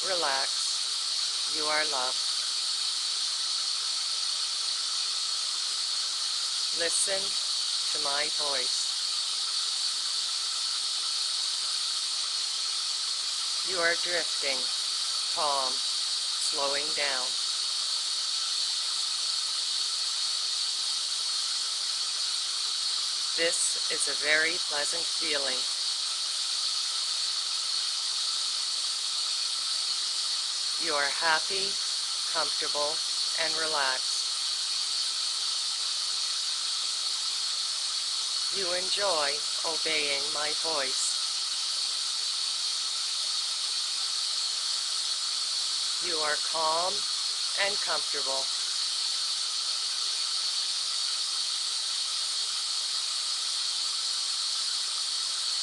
Relax. You are loved. Listen to my voice. You are drifting, calm, slowing down. This is a very pleasant feeling. You are happy, comfortable, and relaxed. You enjoy obeying my voice. You are calm and comfortable.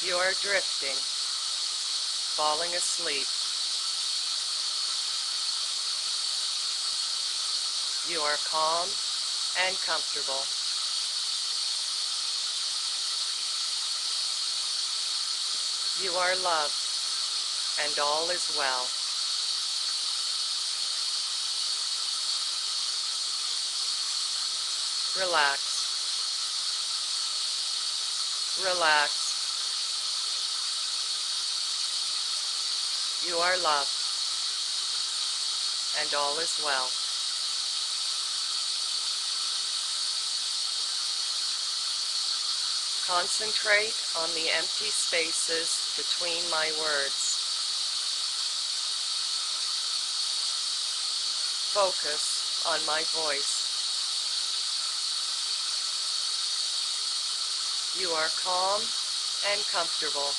You are drifting, falling asleep. You are calm and comfortable. You are loved, and all is well. Relax. Relax. You are loved, and all is well. Concentrate on the empty spaces between my words. Focus on my voice. You are calm and comfortable.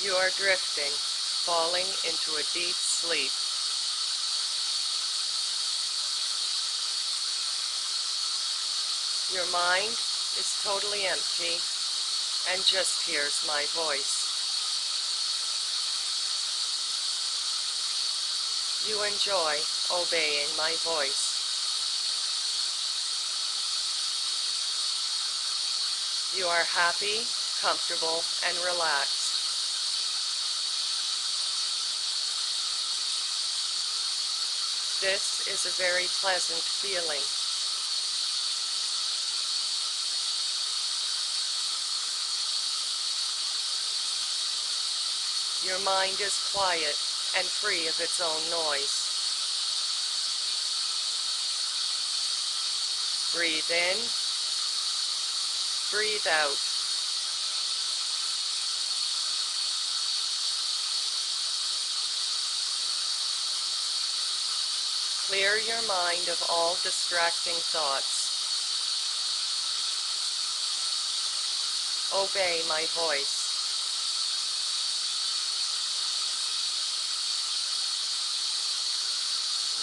You are drifting, falling into a deep sleep. Your mind is totally empty and just hears my voice. You enjoy obeying my voice. You are happy, comfortable, and relaxed. This is a very pleasant feeling. Your mind is quiet and free of its own noise. Breathe in, breathe out. Clear your mind of all distracting thoughts. Obey my voice.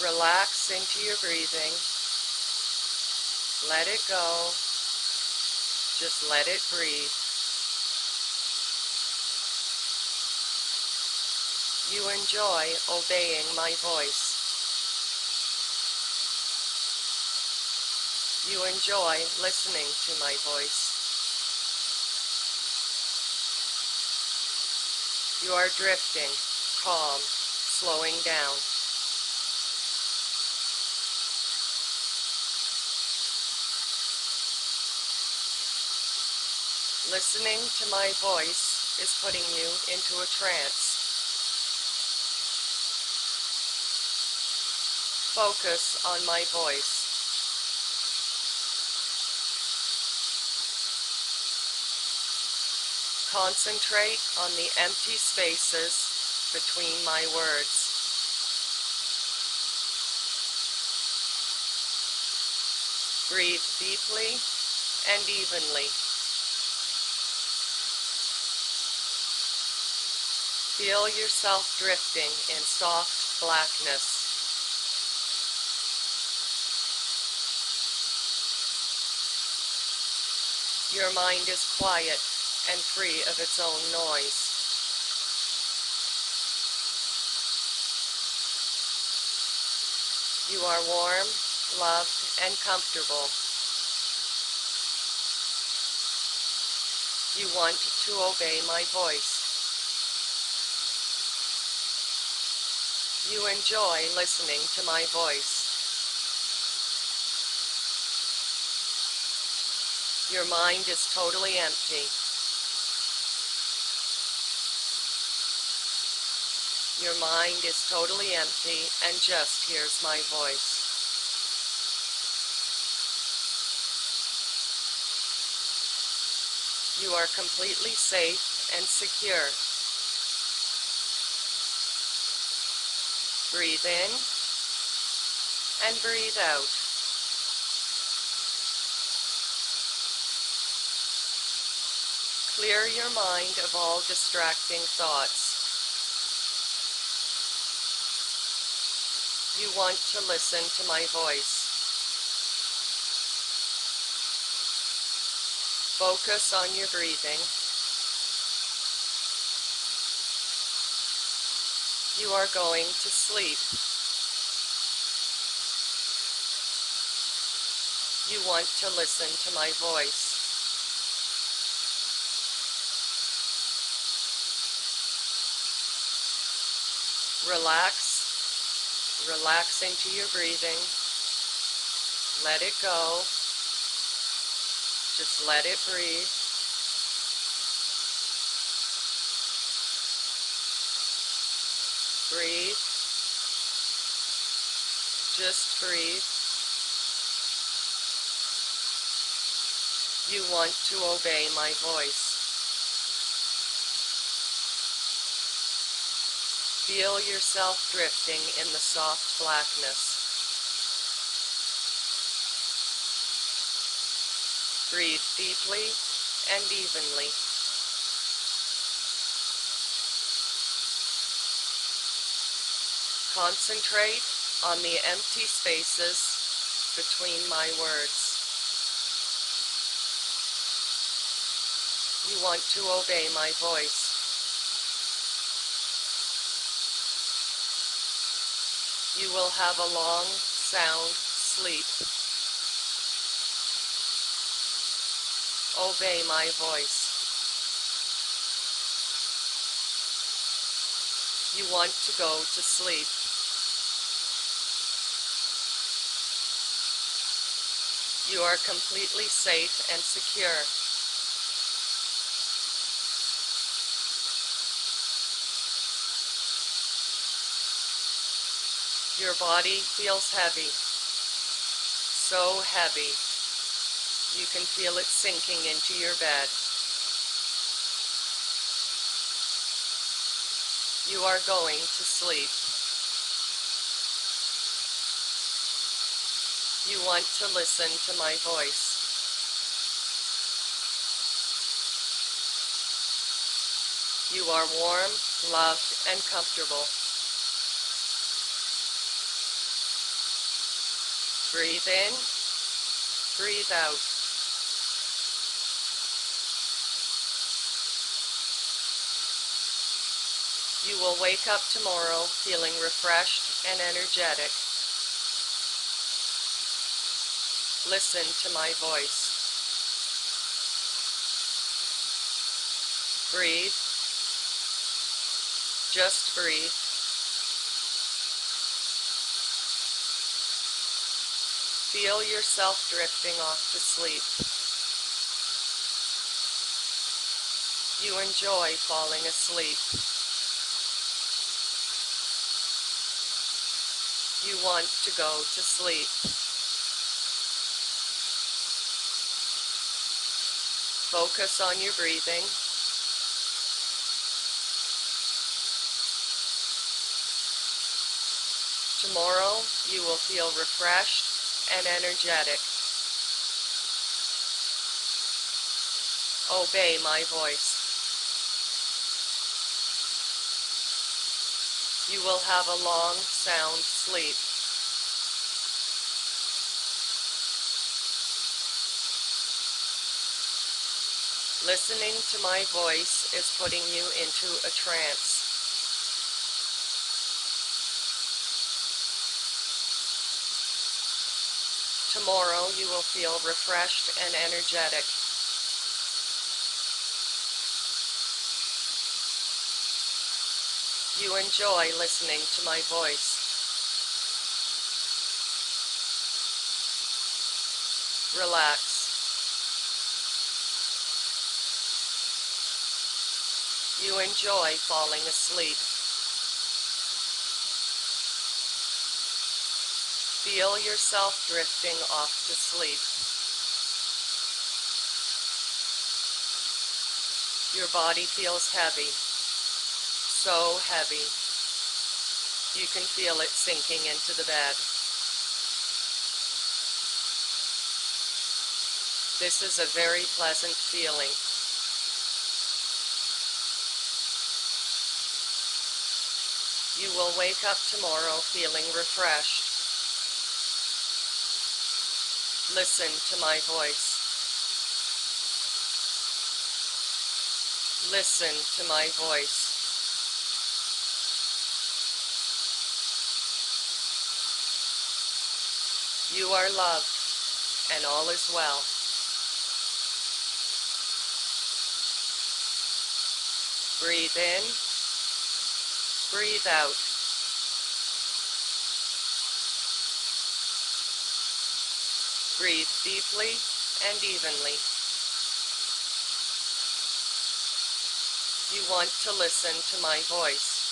Relax into your breathing. Let it go. Just let it breathe. You enjoy obeying my voice. You enjoy listening to my voice. You are drifting, calm, slowing down. Listening to my voice is putting you into a trance. Focus on my voice. Concentrate on the empty spaces between my words. Breathe deeply and evenly. Feel yourself drifting in soft blackness. Your mind is quiet and free of its own noise. You are warm, loved, and comfortable. You want to obey my voice. You enjoy listening to my voice. Your mind is totally empty. Your mind is totally empty and just hears my voice. You are completely safe and secure. Breathe in and breathe out. Clear your mind of all distracting thoughts. You want to listen to my voice. Focus on your breathing. You are going to sleep. You want to listen to my voice. Relax. Relax into your breathing. Let it go. Just let it breathe. Breathe. Just breathe. You want to obey my voice. Feel yourself drifting in the soft blackness. Breathe deeply and evenly. Concentrate on the empty spaces between my words. You want to obey my voice. You will have a long, sound sleep. Obey my voice. You want to go to sleep. You are completely safe and secure. Your body feels heavy. So heavy. You can feel it sinking into your bed. You are going to sleep. You want to listen to my voice. You are warm, loved, and comfortable. Breathe in, breathe out. You will wake up tomorrow feeling refreshed and energetic. Listen to my voice. Breathe. Just breathe. Feel yourself drifting off to sleep. You enjoy falling asleep. You want to go to sleep. Focus on your breathing. Tomorrow, you will feel refreshed and energetic. Obey my voice. You will have a long, sound sleep. Listening to my voice is putting you into a trance. Tomorrow you will feel refreshed and energetic. You enjoy listening to my voice. Relax. You enjoy falling asleep. Feel yourself drifting off to sleep. Your body feels heavy, so heavy. You can feel it sinking into the bed. This is a very pleasant feeling. You will wake up tomorrow feeling refreshed. Listen to my voice. Listen to my voice. You are loved, and all is well. Breathe in, breathe out. Breathe deeply and evenly. You want to listen to my voice.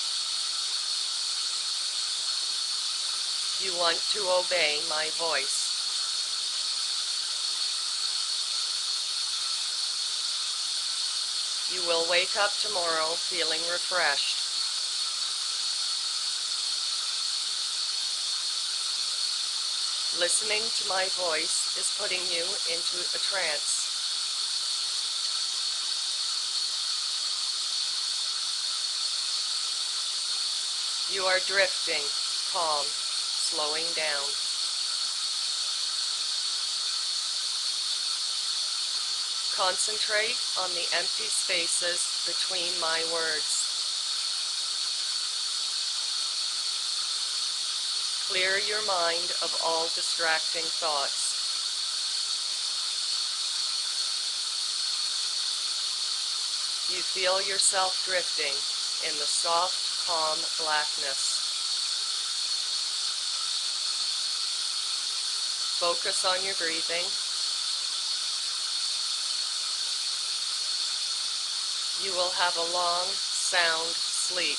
You want to obey my voice. You will wake up tomorrow feeling refreshed. Listening to my voice is putting you into a trance. You are drifting, calm, slowing down. Concentrate on the empty spaces between my words. Clear your mind of all distracting thoughts. You feel yourself drifting in the soft, calm blackness. Focus on your breathing. You will have a long, sound sleep.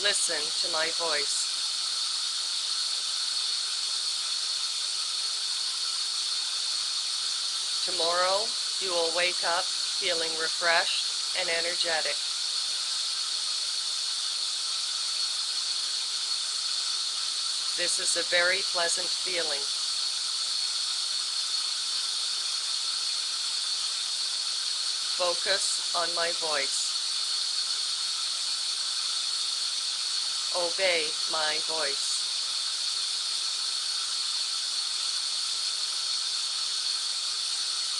Listen to my voice. Tomorrow, you will wake up feeling refreshed and energetic. This is a very pleasant feeling. Focus on my voice. Obey my voice.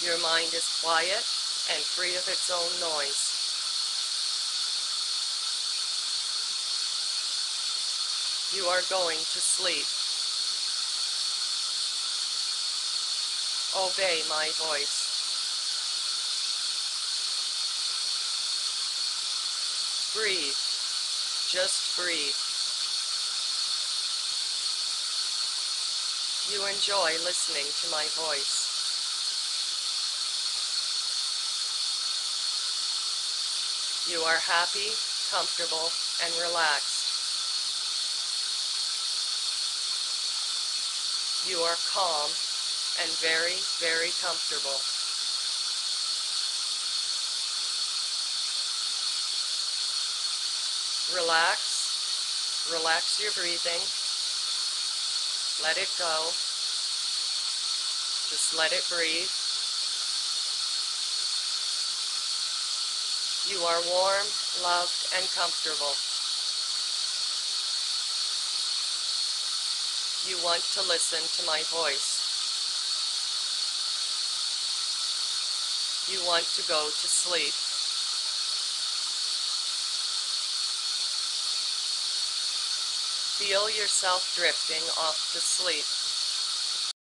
Your mind is quiet and free of its own noise. You are going to sleep. Obey my voice. Breathe. Just breathe. You enjoy listening to my voice. You are happy, comfortable, and relaxed. You are calm and very, very comfortable. Relax. Relax your breathing. Let it go. Just let it breathe. You are warm, loved, and comfortable. You want to listen to my voice. You want to go to sleep. Feel yourself drifting off to sleep.